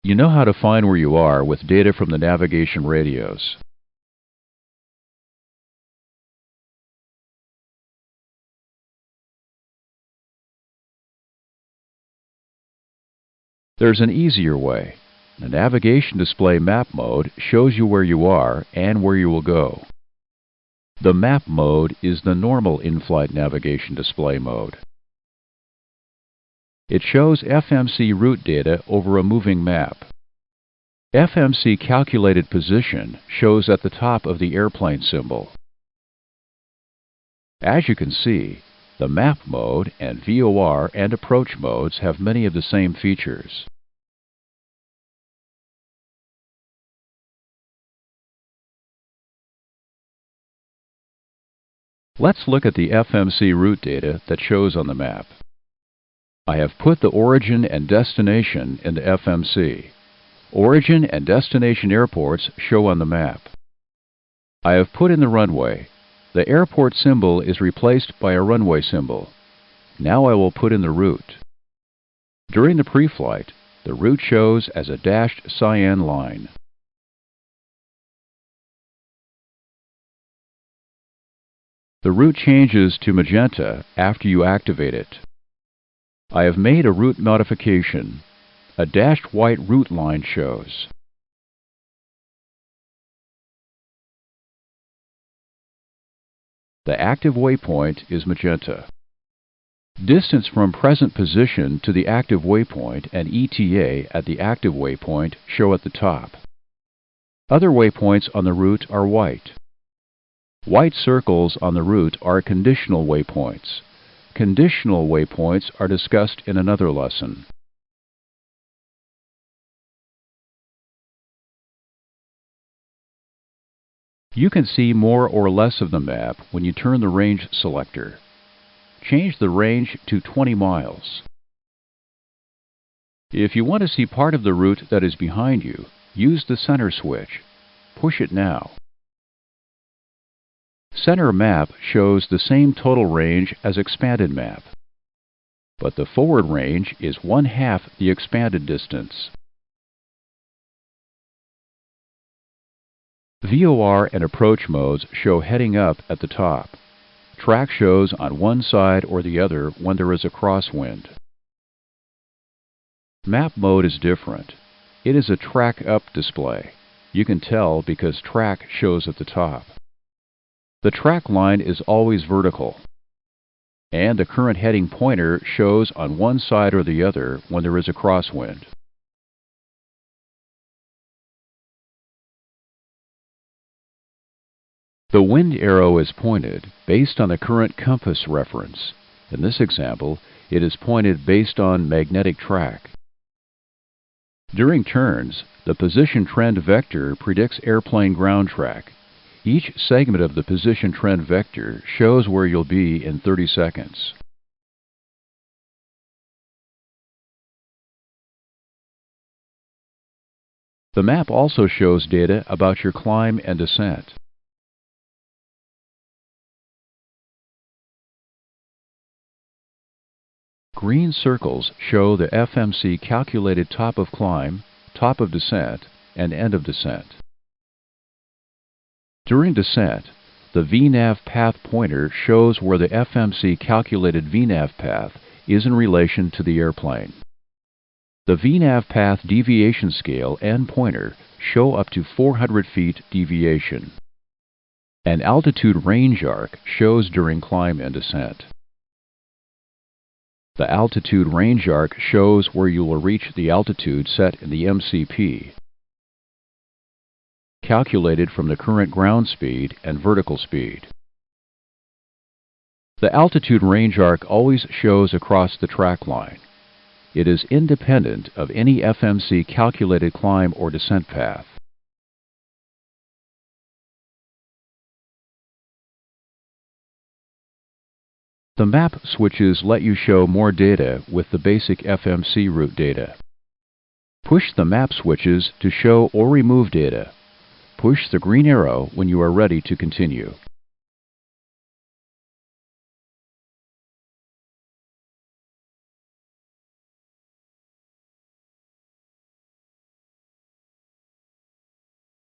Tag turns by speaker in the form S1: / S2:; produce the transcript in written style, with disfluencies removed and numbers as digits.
S1: You know how to find where you are with data from the navigation radios. There's an easier way. The navigation display map mode shows you where you are and where you will go. The map mode is the normal in-flight navigation display mode. It shows Fmc route data over a moving map. Fmc calculated position shows at the top of the airplane symbol. As you can see, the map mode and VOR and approach modes have many of the same features. Let's look at the Fmc route data that shows on the map. I have put the origin and destination into Fmc. Origin and destination airports show on the map. I have put in the runway. The airport symbol is replaced by a runway symbol. Now I will put in the route. During the pre-flight, the route shows as a dashed cyan line. The route changes to magenta after you activate it. I have made a route modification. A dashed white route line shows. The active waypoint is magenta. Distance from present position to the active waypoint and ETA at the active waypoint show at the top. Other waypoints on the route are white. White circles on the route are conditional waypoints. Conditional waypoints are discussed in another lesson. You can see more or less of the map when you turn the range selector. Change the range to 20 miles. If you want to see part of the route that is behind you, use the center switch. Push it now. Center map shows the same total range as expanded map, but the forward range is 1/2 the expanded distance. VOR and approach modes show heading up at the top. Track shows on one side or the other when there is a crosswind. Map mode is different. It is a track up display. You can tell because track shows at the top. The track line is always vertical, and the current heading pointer shows on one side or the other when there is a crosswind. The wind arrow is pointed based on the current compass reference. In this example, it is pointed based on magnetic track. During turns, the position trend vector predicts airplane ground track. Each segment of the position trend vector shows where you'll be in 30 seconds. The map also shows data about your climb and descent. Green circles show the Fmc calculated top of climb, top of descent, and end of descent. During descent, the VNAV path pointer shows where the Fmc calculated VNAV path is in relation to the airplane. The VNAV path deviation scale and pointer show up to 400 feet deviation. An altitude range arc shows during climb and descent. The altitude range arc shows where you will reach the altitude set in the MCP, calculated from the current ground speed and vertical speed. The altitude range arc always shows across the track line. It is independent of any Fmc calculated climb or descent path. The map switches let you show more data with the basic Fmc route data. Push the map switches to show or remove data. Push the green arrow when you are ready to continue.